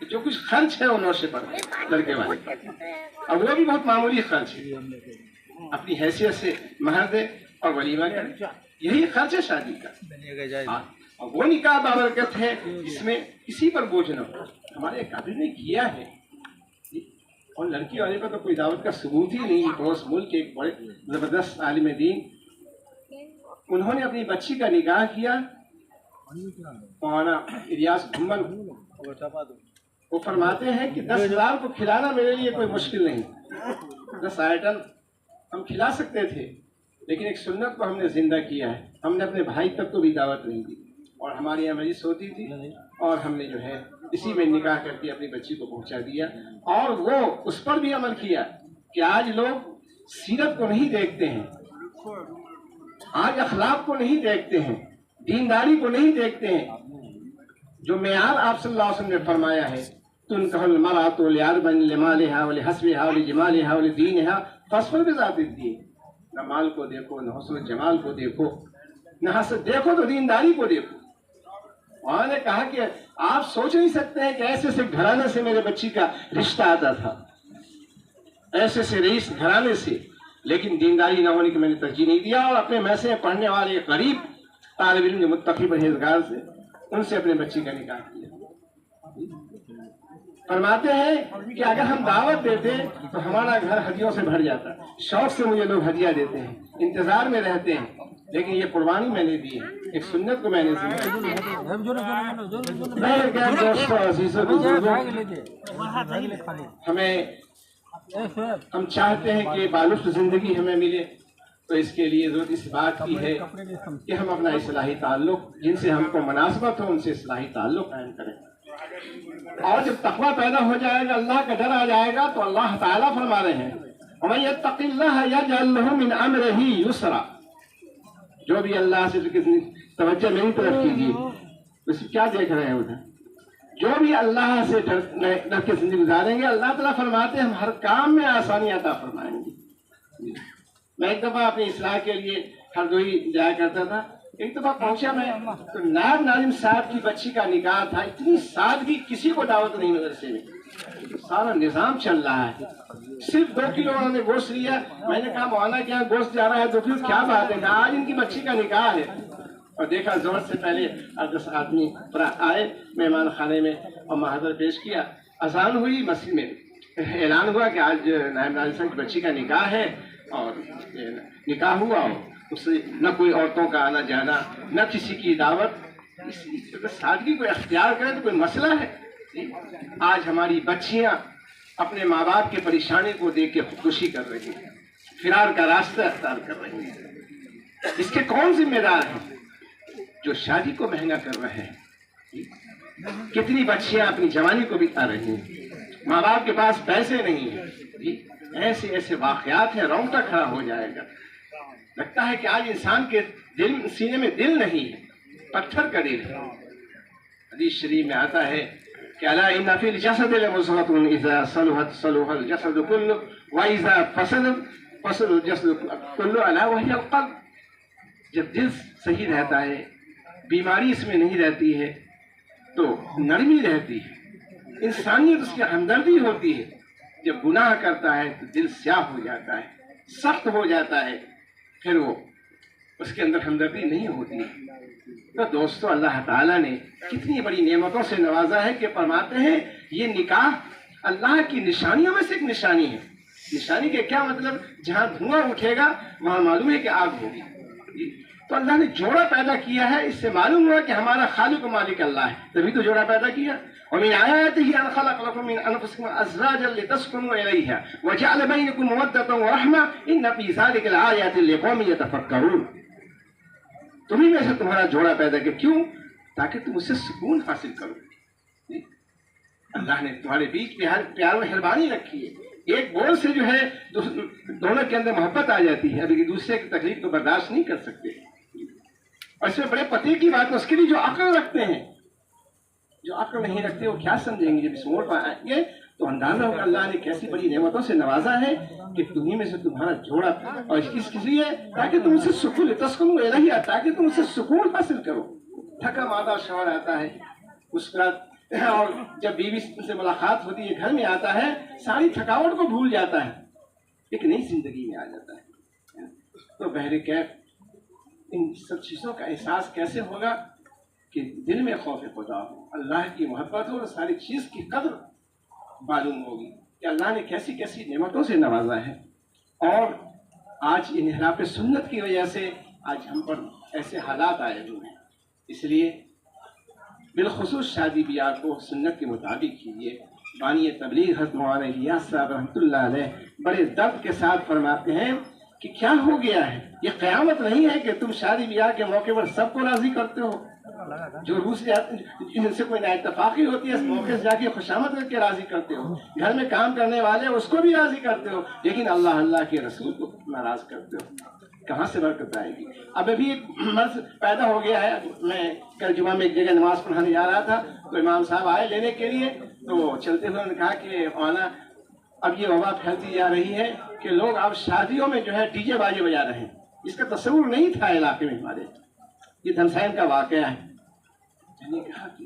جو کچھ خرچ ہے وہ نوشے پر لڑکے والے، اور وہ بھی بہت معمولی خرچ ہے، اپنی حیثیت سے مہر دے اور ولیمہ کرے، یہی خرچ ہے شادی کا۔ اور وہ نکاح بابرکت ہے جس میں کسی پر بوجھ نہ ہو، ہمارے قابل نے کیا ہے، اور لڑکی والے پر تو کوئی دعوت کا ثبوت ہی نہیں۔ پڑوس ملک کے ایک بڑے زبردست عالم دین، انہوں نے اپنی بچی کا نکاح کیا، مولانا الیاس گھمن، وہ فرماتے ہیں کہ 10,000 کو کھلانا میرے لیے کوئی مشکل نہیں، 10 آئٹم ہم کھلا سکتے تھے، لیکن ایک سنت کو ہم نے زندہ کیا ہے، ہم نے اپنے بھائی تک کو بھی دعوت نہیں دی، اور ہماری یہاں مجلس ہوتی تھی اور ہم نے جو ہے اسی میں نکاح کر کے اپنی بچی کو پہنچا دیا، اور وہ اس پر بھی عمل کیا کہ آج لوگ سیرت کو نہیں دیکھتے ہیں، آج اخلاق کو نہیں دیکھتے ہیں، دینداری کو نہیں دیکھتے ہیں، جو معیار آپ صلی اللہ علیہ وسلم نے فرمایا ہے تنکح المرأۃ لأربع لمالها ولحسبها ولجمالها ولدینها فاصبر بذات الدین، نہ مال کو دیکھو، نہ حسن و جمال کو دیکھو، نہ حسد دیکھو تو دینداری کو دیکھو۔ وہاں نے کہا کہ آپ سوچ نہیں سکتے ہیں کہ ایسے سے گھرانے سے میرے بچی کا رشتہ آتا تھا، ایسے سے رئیس گھرانے سے، لیکن دینداری نہ ہونے کی میں نے ترجیح نہیں دیا، اور اپنے میسے میں پڑھنے والے غریب طالب علم جو متقی پرہیزگار سے، ان سے اپنے بچی کا نکاح کیا۔ فرماتے ہیں کہ اگر ہم دعوت دیتے تو ہمارا گھر ہدیوں سے بھر جاتا، شوق سے مجھے لوگ ہدیہ دیتے ہیں، انتظار میں رہتے ہیں، لیکن یہ قربانی میں نے دی ہے، ایک سنت کو میں نے ہم چاہتے ہیں کہ بالفت زندگی ہمیں ملے، تو اس کے لیے ضرورت اس بات کی ہے کہ ہم اپنا اصلاحی تعلق، جن سے ہم کو مناسبت ہو ان سے اصلاحی تعلق قائم کریں، اور جب تقویٰ پیدا ہو جائے گا، اللہ کا ڈر آ جائے گا، تو اللہ تعالیٰ فرما رہے ہیں وَمَن يَتَّقِ اللَّهَ يَجْعَل لَّهُ مِنْ أَمْرِهِ يُسْرًا، جو بھی اللہ سے توجہ میری طرف کیجیے، اس کیا دیکھ رہے ہیں ادھر، جو بھی اللہ سے ڈر کے زندگی گزاریں گے، اللہ تعالیٰ فرماتے ہیں ہم ہر کام میں آسانی عطا فرمائیں گے۔ میں ایک دفعہ اپنی اصلاح کے لیے ہردوئی جایا کرتا تھا، ایک دفعہ پہنچا میں تو نائب ناظم صاحب کی بچی کا نکاح تھا، اتنی سادگی، کسی کو دعوت نہیں مدرسے میں، سارا نظام چل رہا ہے، صرف 2 کلو انہوں نے گوشت لیا، میں نے کہا مولانا کیا گوشت جا رہا ہے 2 کلو، کیا بات ہے، کہا آج ان کی بچی کا نکاح ہے، اور دیکھا زور سے پہلے 10 آدمی آئے مہمان خانے میں اور محاضر پیش کیا، اذان ہوئی، مسجد میں اعلان ہوا کہ آج نائب ناظم صاحب کی بچی کا نکاح ہے، اور نکاح ہوا، اور اس سے نہ کوئی عورتوں کا آنا جانا، نہ کسی کی دعوت، اس سادگی کو اختیار کرے تو کوئی مسئلہ ہے؟ آج ہماری بچیاں اپنے ماں باپ کی پریشانی کو دیکھ کے خودکشی کر رہی ہیں، فرار کا راستہ اختیار کر رہی ہیں، اس کے کون ذمہ دار ہیں؟ جو شادی کو مہنگا کر رہے ہیں۔ کتنی بچیاں اپنی جوانی کو بتا رہی ہیں، ماں باپ کے پاس پیسے نہیں ہیں، ایسے ایسے واقعات ہیں، رونگٹا کھڑا ہو جائے گا، لگتا ہے کہ آج انسان کے سینے میں دل نہیں ہے، پتھر کا دل ہے۔ حدیث شریف میں آتا ہے کہ الا ان فی الجسد لمضغۃ اذا صلحت صلح الجسد كله واذا فسدت فسد الجسد كله الا وهي القلب، جب دل صحیح رہتا ہے، بیماری اس میں نہیں رہتی ہے، تو نرمی رہتی ہے، انسانیت اس کی ہمدردی ہوتی ہے، جب گناہ کرتا ہے تو دل سیاہ ہو جاتا ہے، سخت ہو جاتا ہے، پھر وہ اس کے اندر ہمدردی نہیں ہوتی ہے۔ تو دوستو، اللہ تعالیٰ نے کتنی بڑی نعمتوں سے نوازا ہے کہ فرماتے ہیں یہ نکاح اللہ کی نشانیوں میں سے ایک نشانی ہے۔ نشانی کے کیا مطلب؟ جہاں دھواں اٹھے گا وہاں معلوم ہے کہ آگ ہوگی۔ تو اللہ نے جوڑا پیدا کیا ہے، اس سے معلوم ہوا کہ ہمارا خالق و مالک اللہ ہے، تبھی تو جوڑا پیدا کیا۔ وَمِنْ آيَاتِهِ أَنْ خَلَقَ لَكُم مِّنْ أَنفُسِكُمْ أَزْوَاجًا لِتَسْكُنُوا إِلَيْهَا وَجَعَلَ بَيْنَكُم مَّوَدَّةً وَرَحْمَةً إِنَّ فِي ذَلِكَ لَآيَاتٍ لِقَوْمٍ يَتَفَكَّرُونَ، تمہیں میں سے تمہارا جوڑا پیدا کیا، کیوں؟ تاکہ تم اس سے سکون حاصل کرو۔ اللہ نے تمہارے بیچ پیار و مہربانی رکھی ہے، ایک بول سے جو ہے دونوں کے اندر محبت آ جاتی ہے، اب ایک دوسرے کی تکلیف کو برداشت نہیں کر سکتے، اور اس میں بڑے پتے کی بات ہے، اس کے لیے جو عقل رکھتے ہیں، جو عقل نہیں رکھتے وہ کیا سمجھیں گے؟ جب اس موڑ پر آئیں گے تو اندازہ ہوگا اللہ نے کیسی بڑی نعمتوں سے نوازا ہے کہ تمہیں میں سے تمہارا جوڑا، اور اس لیے تاکہ تم اسے سکون تسکنوا الیہ، تاکہ تم اسے سکون حاصل کرو۔ تھکا مادہ شوہر آتا ہے، اس کا اور جب بیوی سے ملاقات ہوتی ہے، گھر میں آتا ہے، ساری تھکاوٹ کو بھول جاتا ہے، ایک نئی زندگی میں آ جاتا ہے۔ تو بہرکیف ان سب چیزوں کا احساس کیسے ہوگا کہ دل میں خوف خدا ہو، اللہ کی محبت ہو، اور ساری چیز کی قدر معلوم ہوگی کہ اللہ نے کیسی کیسی نعمتوں سے نوازا ہے۔ اور آج انحراف سنت کی وجہ سے آج ہم پر ایسے حالات آئے ہوئے ہیں۔ اس لیے بالخصوص شادی بیاہ کو سنت کے مطابق کیجیے۔ بانی تبلیغ حضرت مولانا الیاس صاحب رحمۃ اللہ علیہ بڑے درد کے ساتھ فرماتے ہیں کہ کیا ہو گیا ہے، یہ قیامت نہیں ہے کہ تم شادی بیاہ کے موقع پر سب کو راضی کرتے ہو، جو روس جن سے کوئی اتفاقی ہوتی ہے اس موقع سے جا کے خوشامد کر کے راضی کرتے ہو، گھر میں کام کرنے والے اس کو بھی راضی کرتے ہو، لیکن اللہ کے رسول کو ناراض کرتے ہو، کہاں سے برکت آئے گی؟ اب ابھی ایک مرض پیدا ہو گیا ہے۔ میں کل جمعہ میں ایک جگہ نماز پڑھانے جا رہا تھا تو امام صاحب آئے لینے کے لیے، تو چلتے ہوئے نے کہا کہ مولانا اب یہ وبا پھیلتی جا رہی ہے کہ لوگ اب شادیوں میں جو ہے ڈی جے باجے بجا رہے ہیں، اس کا تصور نہیں تھا علاقے میں ہمارے، یہ دھنسین کا واقعہ ہے۔ میں نے کہا کہ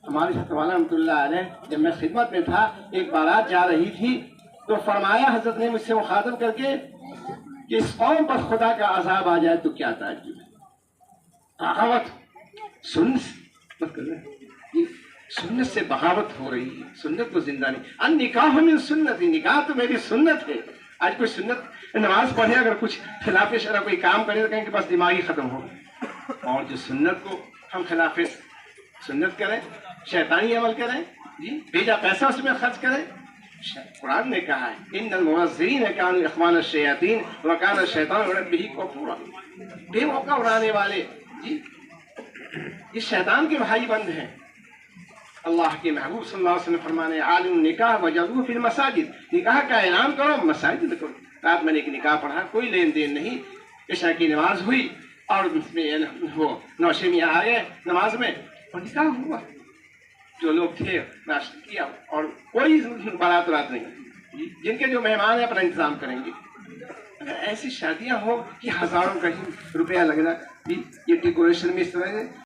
ہمارے حضرت مولانا رحمۃ اللہ علیہ جب میں خدمت میں تھا، ایک بارات جا رہی تھی تو فرمایا حضرت نے مجھ سے مخاطب کر کے کہ اس قوم پر خدا کا عذاب آ جائے تو کیا تعجب ہے؟ بغاوت سنت سے بغاوت ہو رہی ہے، سنت کو زندہ نہیں۔ ان نکاح من سنت، نکاح تو میری سنت ہے۔ آج کوئی سنت نماز پڑھے اگر کچھ خلاف شرع کوئی کام کرے تو کہیں کہ بس دماغی ختم ہو، اور جو سنت کو ہم خلاف سنت کریں، شیطانی عمل کریں، جی بھیجا پیسہ اس میں خرچ کریں۔ قرآن نے کہا ہے ان المبذرین کانوا اخوان الشیاطین وکان الشیطان لربہ کفورا، بے موقع اڑانے والے جی یہ شیطان کے بھائی بند ہیں۔ اللہ کے محبوب صلی اللہ علیہ وسلم فرمانے عالم نکاح وجعلوہ فی المساجد، نکاح کا اعلان کرو مساجد میں کرو۔ رات میں نے ایک نکاح پڑھا، کوئی لین دین نہیں، عشاء کی نماز ہوئی اور وہ نوشے میاں آ گئے نماز میں اور نکاح ہوا، جو لوگ تھے ناشتہ کیا اور کوئی بارات رات نہیں، جن کے جو مہمان ہیں اپنا انتظام کریں گے۔ اگر ایسی شادیاں ہو کہ ہزاروں کا روپیہ لگ رہا، یہ ڈیکوریشن میں اس طرح